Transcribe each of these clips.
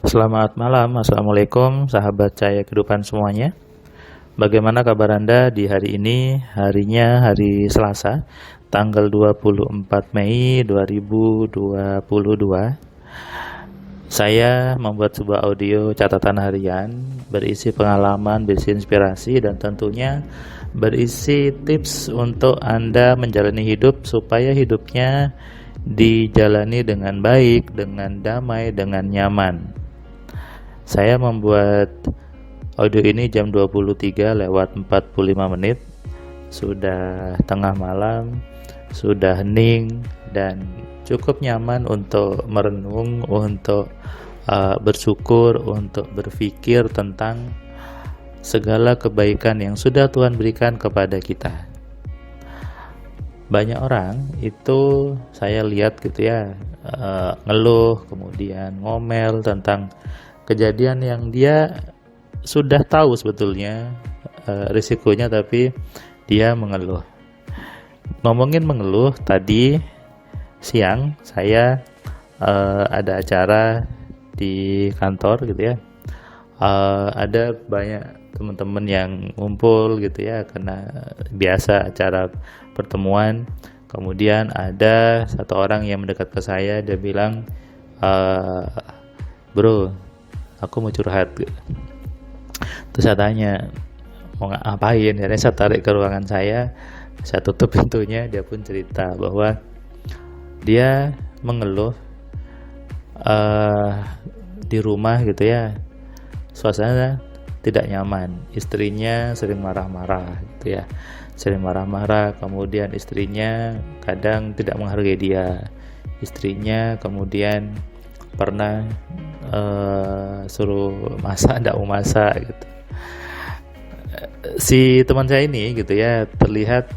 Selamat malam, Assalamualaikum sahabat cahaya kehidupan semuanya. Bagaimana kabar Anda di hari ini? Harinya hari Selasa, tanggal 24 Mei 2022. Saya membuat sebuah audio catatan harian berisi pengalaman, berisi inspirasi, dan tentunya berisi tips untuk Anda menjalani hidup supaya hidupnya dijalani dengan baik, dengan damai, dengan nyaman. Saya membuat audio ini jam 23:45. Sudah tengah malam, sudah hening, dan cukup nyaman untuk merenung, untuk bersyukur, untuk berpikir tentang segala kebaikan yang sudah Tuhan berikan kepada kita. Banyak orang itu saya lihat gitu ya, ngeluh, kemudian ngomel tentang kejadian yang dia sudah tahu sebetulnya risikonya, tapi dia mengeluh. Ngomongin mengeluh, tadi siang saya ada acara di kantor gitu ya. Ada banyak teman-teman yang ngumpul gitu ya, karena biasa acara pertemuan. Kemudian ada satu orang yang mendekat ke saya, dia bilang, "Bro, aku mau curhat." Terus saya tanya, mau ngapain? Akhirnya saya tarik ke ruangan saya tutup pintunya. Dia pun cerita bahwa dia mengeluh di rumah gitu ya, suasana tidak nyaman. Istrinya sering marah-marah gitu ya, sering marah-marah. Kemudian istrinya kadang tidak menghargai dia. Istrinya kemudian pernah suruh masak, tidak mau masak gitu. Si teman saya ini gitu ya, terlihat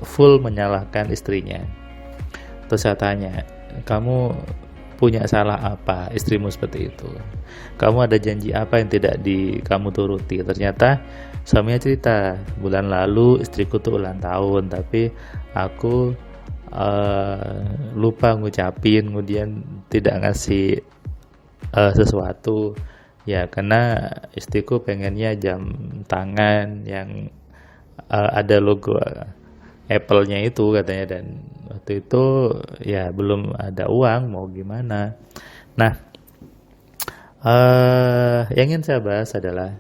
full menyalahkan istrinya. Terus saya tanya, kamu punya salah apa istrimu seperti itu? Kamu ada janji apa yang tidak kamu turuti? Ternyata suaminya cerita, bulan lalu istriku tuh ulang tahun, tapi aku lupa ngucapin, kemudian tidak ngasih sesuatu ya, karena istriku pengennya jam tangan yang ada logo Apple-nya itu katanya, dan waktu itu ya belum ada uang, mau gimana. Nah, yang ingin saya bahas adalah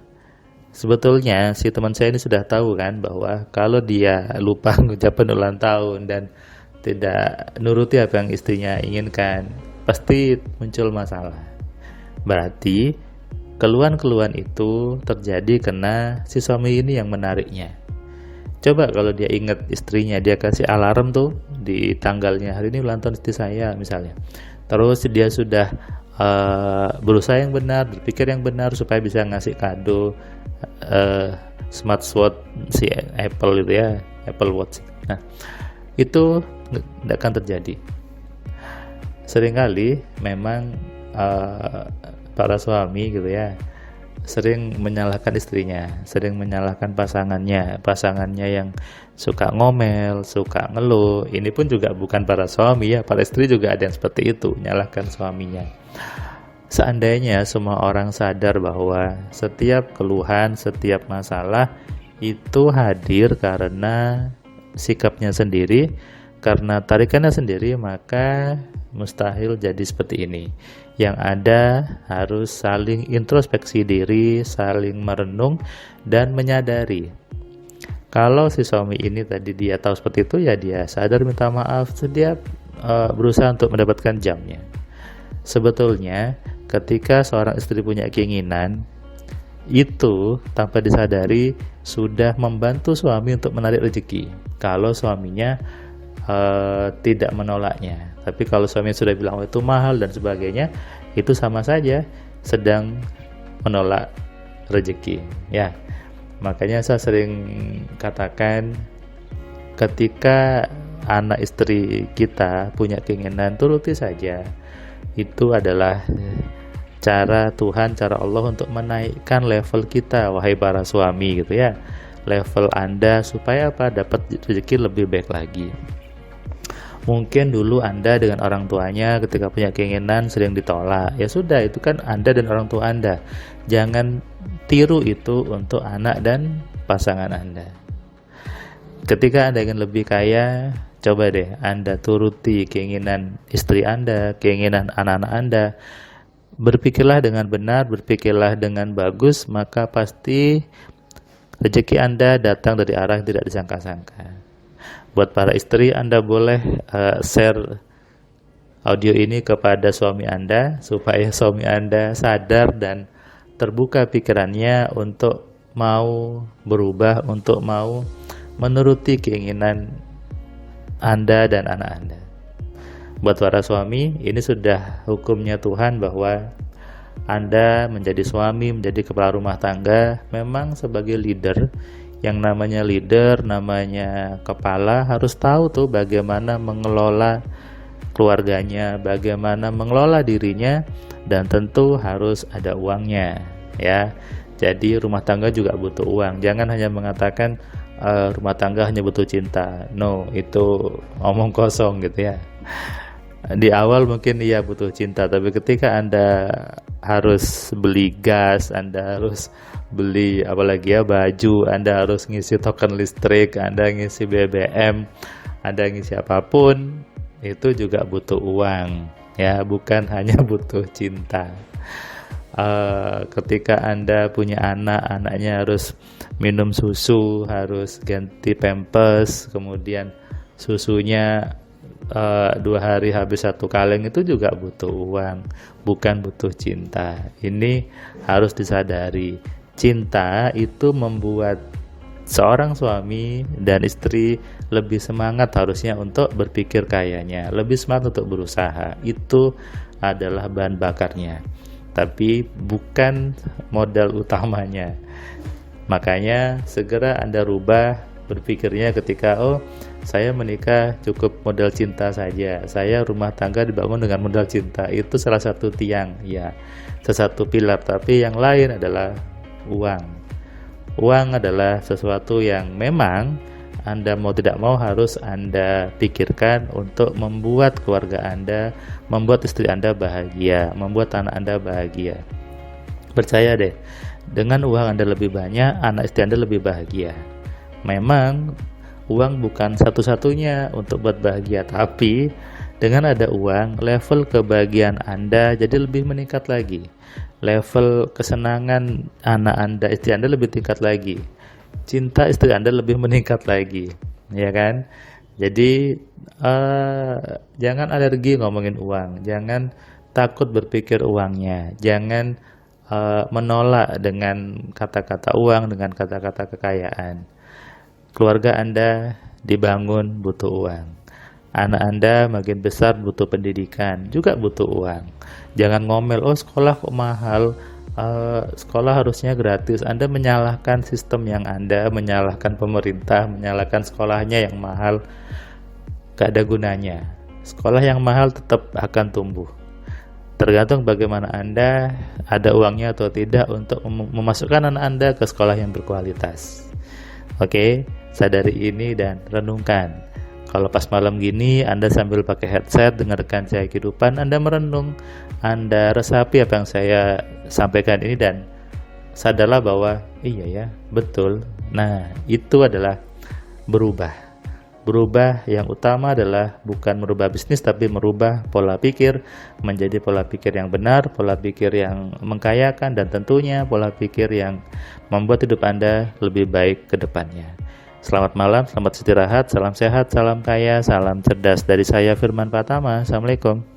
sebetulnya si teman saya ini sudah tahu kan, bahwa kalau dia lupa ngucapin ulang tahun dan tidak nuruti apa yang istrinya inginkan, pasti muncul masalah. Berarti keluhan-keluhan itu terjadi karena si suami ini yang menariknya. Coba kalau dia ingat istrinya, dia kasih alarm tuh di tanggalnya, hari ini ulang tahun istri saya misalnya. Terus dia sudah berusaha yang benar, berpikir yang benar supaya bisa ngasih kado smartwatch si Apple itu ya, Apple Watch. Nah, itu tidak akan terjadi. Seringkali memang para suami gitu ya, sering menyalahkan istrinya, sering menyalahkan pasangannya yang suka ngomel, suka ngeluh. Ini pun juga bukan para suami ya, para istri juga ada yang seperti itu, menyalahkan suaminya. Seandainya semua orang sadar bahwa setiap keluhan, setiap masalah itu hadir karena sikapnya sendiri, karena tarikannya sendiri, maka mustahil jadi seperti ini. Yang ada harus saling introspeksi diri, saling merenung dan menyadari. Kalau si suami ini tadi dia tahu seperti itu, ya dia sadar minta maaf, dia berusaha untuk mendapatkan jamnya. Sebetulnya ketika seorang istri punya keinginan, itu tanpa disadari sudah membantu suami untuk menarik rezeki. Kalau suaminya tidak menolaknya. Tapi kalau suami sudah bilang itu mahal dan sebagainya, itu sama saja sedang menolak rezeki ya. Makanya saya sering katakan, ketika anak istri kita punya keinginan, turuti saja. Itu adalah cara Tuhan, cara Allah untuk menaikkan level kita, wahai para suami gitu ya. Level Anda supaya apa? Dapat rezeki lebih baik lagi. Mungkin dulu Anda dengan orang tuanya ketika punya keinginan sering ditolak. Ya sudah, itu kan Anda dan orang tua Anda. Jangan tiru itu untuk anak dan pasangan Anda. Ketika Anda ingin lebih kaya, coba deh Anda turuti keinginan istri Anda, keinginan anak-anak Anda. Berpikirlah dengan benar, berpikirlah dengan bagus, maka pasti rezeki Anda datang dari arah yang tidak disangka-sangka. Buat para istri, Anda boleh share audio ini kepada suami Anda, supaya suami Anda sadar dan terbuka pikirannya untuk mau berubah, untuk mau menuruti keinginan Anda dan anak Anda. Buat para suami, ini sudah hukumnya Tuhan bahwa Anda menjadi suami, menjadi kepala rumah tangga, memang sebagai leader. Yang namanya leader, namanya kepala, harus tahu tuh bagaimana mengelola keluarganya, bagaimana mengelola dirinya, dan tentu harus ada uangnya, ya. Jadi rumah tangga juga butuh uang. Jangan hanya mengatakan rumah tangga hanya butuh cinta. No, itu omong kosong gitu ya. Di awal mungkin iya butuh cinta, tapi ketika Anda harus beli gas, Anda harus beli apalagi ya baju, Anda harus ngisi token listrik, Anda ngisi BBM, Anda ngisi apapun, itu juga butuh uang, ya, bukan hanya butuh cinta. Ketika Anda punya anak, anaknya harus minum susu, harus ganti pampers, kemudian susunya 2 hari habis 1 kaleng, itu juga butuh uang, bukan butuh cinta. Ini harus disadari. Cinta itu membuat seorang suami dan istri lebih semangat harusnya untuk berpikir kayanya, lebih semangat untuk berusaha. Itu adalah bahan bakarnya, tapi bukan modal utamanya. Makanya segera Anda rubah berpikirnya ketika saya menikah cukup modal cinta saja, saya rumah tangga dibangun dengan modal cinta. Itu salah satu tiang, ya, salah satu pilar, tapi yang lain adalah uang. Uang adalah sesuatu yang memang Anda mau tidak mau harus Anda pikirkan untuk membuat keluarga Anda, membuat istri Anda bahagia, membuat anak Anda bahagia. Percaya deh, dengan uang Anda lebih banyak, anak istri Anda lebih bahagia. Memang uang bukan satu-satunya untuk buat bahagia, tapi dengan ada uang, level kebahagiaan Anda jadi lebih meningkat lagi. Level kesenangan anak Anda, istri Anda lebih tingkat lagi. Cinta istri Anda lebih meningkat lagi, ya kan? Jadi jangan alergi ngomongin uang, jangan takut berpikir uangnya, jangan menolak dengan kata-kata uang, dengan kata-kata kekayaan. Keluarga Anda dibangun butuh uang. Anak Anda makin besar butuh pendidikan, juga butuh uang. Jangan ngomel, sekolah kok mahal, sekolah harusnya gratis. Anda menyalahkan sistem yang Anda, menyalahkan pemerintah, menyalahkan sekolahnya yang mahal. Gak ada gunanya. Sekolah yang mahal tetap akan tumbuh. Tergantung bagaimana Anda ada uangnya atau tidak untuk memasukkan anak Anda ke sekolah yang berkualitas. Oke, sadari ini dan renungkan. Kalau pas malam gini Anda sambil pakai headset dengarkan Cahaya Kehidupan, Anda merenung, Anda resapi apa yang saya sampaikan ini dan sadarlah bahwa iya ya, betul. Nah, itu adalah berubah. Berubah yang utama adalah bukan merubah bisnis, tapi merubah pola pikir menjadi pola pikir yang benar, pola pikir yang mengkayakan, dan tentunya pola pikir yang membuat hidup Anda lebih baik ke depannya. Selamat malam, selamat istirahat, salam sehat, salam kaya, salam cerdas dari saya Firman Pratama. Assalamualaikum.